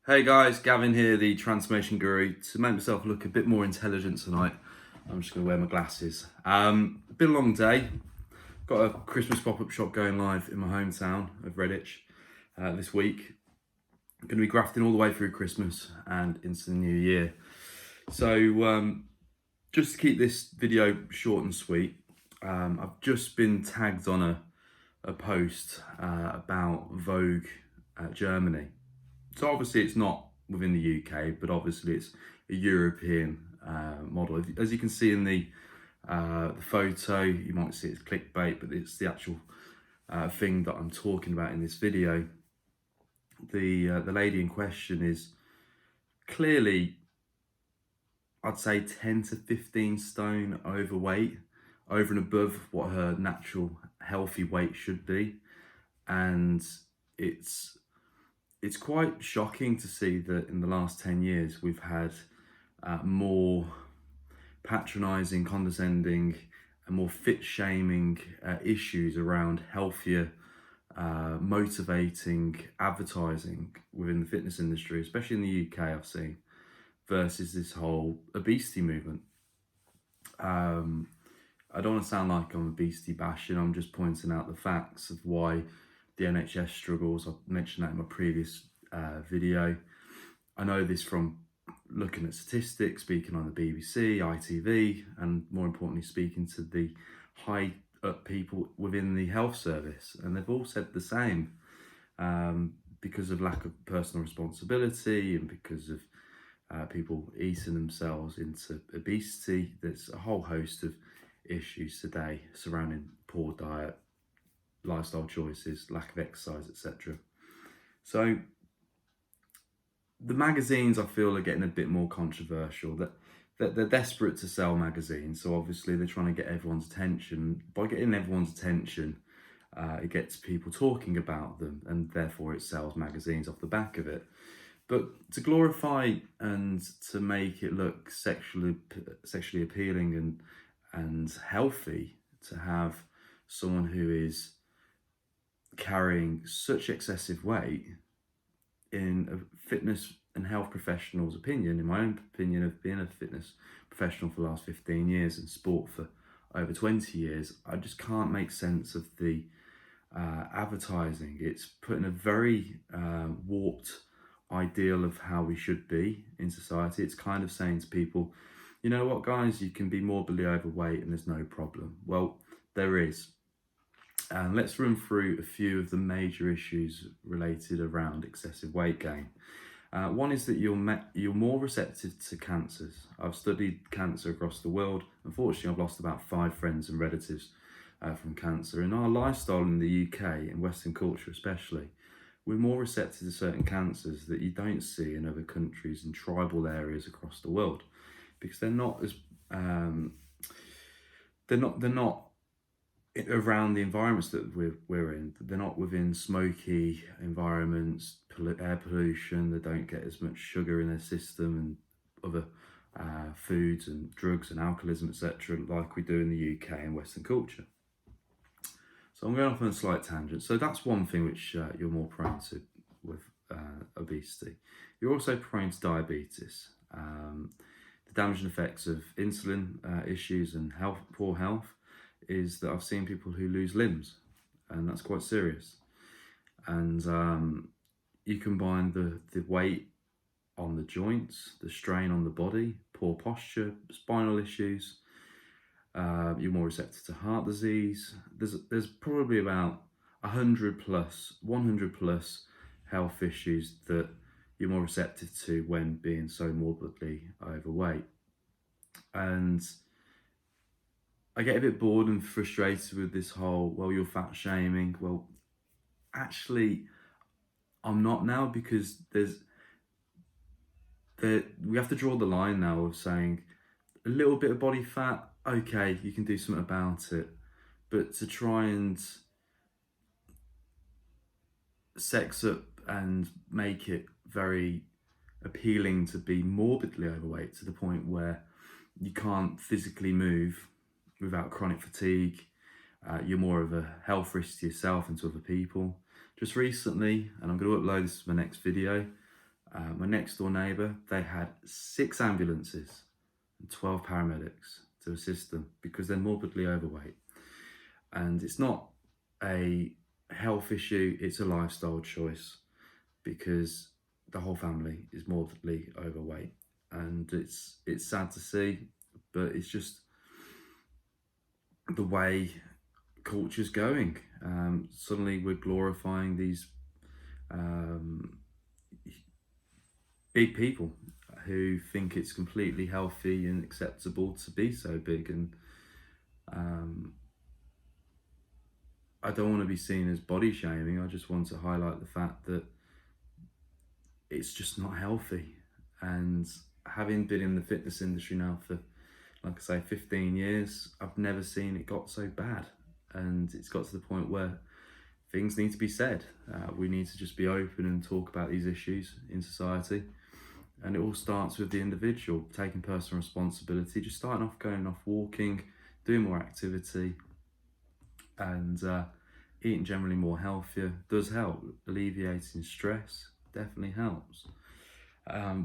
Hey guys, Gavin here, the transformation guru. To make myself look a bit more intelligent tonight, I'm just going to wear my glasses. Been a long day. Got a Christmas pop-up shop going live in my hometown of Redditch this week. I'm going to be grafting all the way through Christmas and into the new year. So just to keep this video short and sweet, I've just been tagged on a post about Vogue Germany. So obviously it's not within the UK, but obviously it's a European model. As you can see in the photo, you might see it's clickbait, but it's the actual thing that I'm talking about in this video. The lady in question is clearly, I'd say 10 to 15 stone overweight, over and above what her natural healthy weight should be. And it's quite shocking to see that in the last 10 years we've had more patronising, condescending and more fit shaming issues around healthier, motivating advertising within the fitness industry, especially in the UK I've seen, versus this whole obesity movement. I don't want to sound like I'm obesity bashing, I'm just pointing out the facts of why the NHS struggles. I mentioned that in my previous video. I know this from looking at statistics, speaking on the BBC, ITV, and more importantly, speaking to the high up people within the health service. And they've all said the same, because of lack of personal responsibility and because of people eating themselves into obesity. There's a whole host of issues today surrounding poor diet, lifestyle choices, lack of exercise, etc. So the magazines, I feel, are getting a bit more controversial. That they're desperate to sell magazines, so obviously they're trying to get everyone's attention. By getting everyone's attention, it gets people talking about them, and therefore it sells magazines off the back of it. But to glorify and to make it look sexually appealing and healthy, to have someone who is carrying such excessive weight, in a fitness and health professional's opinion, in my own opinion of being a fitness professional for the last 15 years and sport for over 20 years, I just can't make sense of the advertising. It's putting a very warped ideal of how we should be in society. It's kind of saying to people, you know what guys, you can be morbidly overweight and there's no problem. Well, there is. And let's run through a few of the major issues related around excessive weight gain. One is that you're more receptive to cancers. I've studied cancer across the world. Unfortunately, I've lost about 5 friends and relatives from cancer. In our lifestyle in the UK, in Western culture especially, we're more receptive to certain cancers that you don't see in other countries and tribal areas across the world, because they're not as they're not around the environments that we're in. They're not within smoky environments, air pollution. They don't get as much sugar in their system and other foods and drugs and alcoholism, etc., like we do in the UK and Western culture. So I'm going off on a slight tangent. So that's one thing which you're more prone to with obesity. You're also prone to diabetes. The damaging effects of insulin issues and poor health is that I've seen people who lose limbs, and that's quite serious. And you combine the weight on the joints, the strain on the body, poor posture, spinal issues. You're more receptive to heart disease. There's probably about 100 plus health issues that you're more receptive to when being so morbidly overweight. And I get a bit bored and frustrated with this whole, well, you're fat shaming. Well, actually, I'm not now, because we have to draw the line now of saying a little bit of body fat, okay, you can do something about it. But to try and sex up and make it very appealing to be morbidly overweight to the point where you can't physically move without chronic fatigue, you're more of a health risk to yourself and to other people. Just recently, and I'm going to upload this as my next video, My next door neighbour, they had 6 ambulances and 12 paramedics to assist them because they're morbidly overweight. And it's not a health issue, it's a lifestyle choice because the whole family is morbidly overweight. And it's sad to see, but it's just the way culture's going. Suddenly we're glorifying these big people who think it's completely healthy and acceptable to be so big, and I don't want to be seen as body shaming. I just want to highlight the fact that it's just not healthy. And having been in the fitness industry now for, like I say, 15 years, I've never seen it got so bad. And it's got to the point where things need to be said. We need to just be open and talk about these issues in society. And it all starts with the individual taking personal responsibility, just starting off, going off walking, doing more activity, and eating generally more healthier does help. Alleviating stress definitely helps.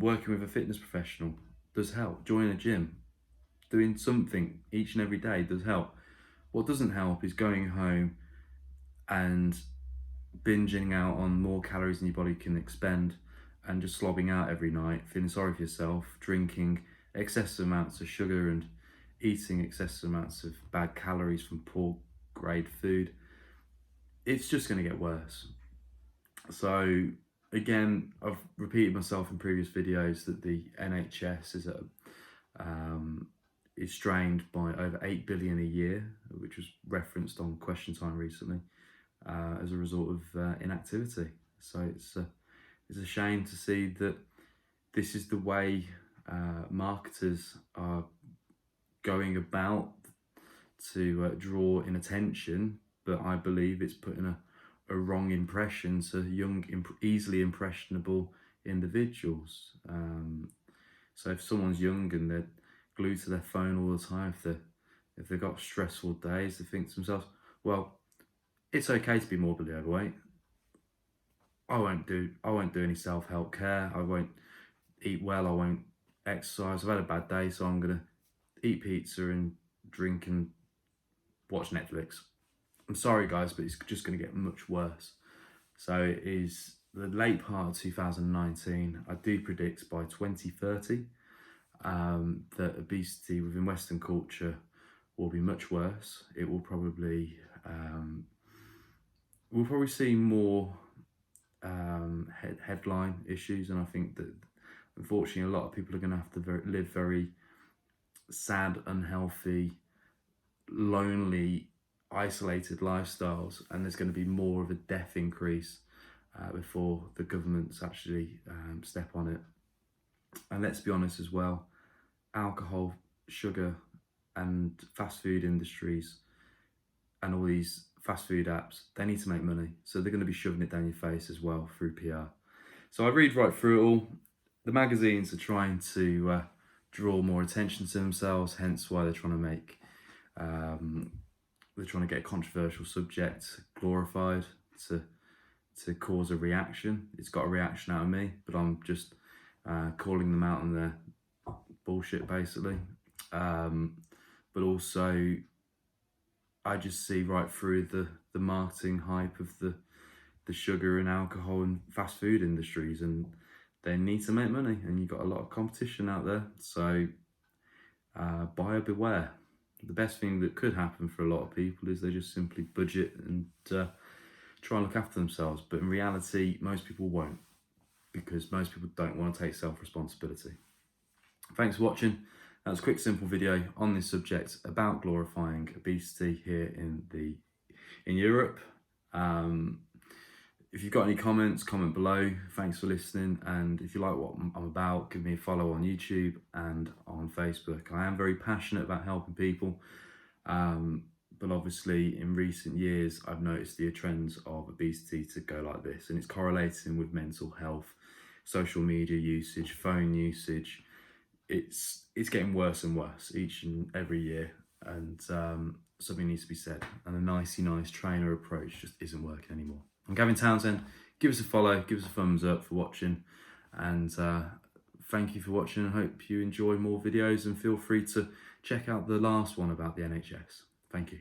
Working with a fitness professional does help. Joining a gym, doing something each and every day does help. What doesn't help is going home and binging out on more calories than your body can expend and just slobbing out every night, feeling sorry for yourself, drinking excessive amounts of sugar and eating excessive amounts of bad calories from poor grade food. It's just going to get worse. So again, I've repeated myself in previous videos that the NHS is strained by over 8 billion a year, which was referenced on Question Time recently, as a result of inactivity. So it's a shame to see that this is the way marketers are going about to draw in attention, but I believe it's putting a wrong impression to young, easily impressionable individuals. So if someone's young and they're glued to their phone all the time, if they've got stressful days, they think to themselves, well, it's okay to be morbidly overweight. I won't do any self-help care. I won't eat well. I won't exercise. I've had a bad day, so I'm gonna eat pizza and drink and watch Netflix. I'm sorry, guys, but it's just gonna get much worse. So it is the late part of 2019. I do predict by 2030 that obesity within Western culture will be much worse. It will probably we'll probably see more headline issues, and I think that unfortunately a lot of people are going to have to live very sad, unhealthy, lonely, isolated lifestyles, and there's going to be more of a death increase before the governments actually step on it. And let's be honest as well, alcohol, sugar and fast food industries and all these fast food apps, they need to make money, so they're going to be shoving it down your face as well through PR. So I read right through it all. The magazines are trying to draw more attention to themselves, hence why they're trying to make they're trying to get a controversial subject glorified to cause a reaction. It's got a reaction out of me, but I'm just calling them out on their bullshit basically. But also I just see right through the marketing hype of the sugar and alcohol and fast food industries, and they need to make money, and you've got a lot of competition out there. So buyer beware. The best thing that could happen for a lot of people is they just simply budget and try and look after themselves. But in reality, most people won't, because most people don't want to take self-responsibility. Thanks for watching. That was a quick, simple video on this subject about glorifying obesity here in Europe. If you've got any comments, comment below. Thanks for listening. And if you like what I'm about, give me a follow on YouTube and on Facebook. I am very passionate about helping people. But obviously in recent years, I've noticed the trends of obesity to go like this, and it's correlating with mental health, social media usage, phone usage. It's getting worse and worse each and every year, and something needs to be said, and a nicey nice trainer approach just isn't working anymore. I'm Gavin Townsend. Give us a follow, give us a thumbs up for watching, And thank you for watching. I hope you enjoy more videos, and feel free to check out the last one about the NHS. Thank you.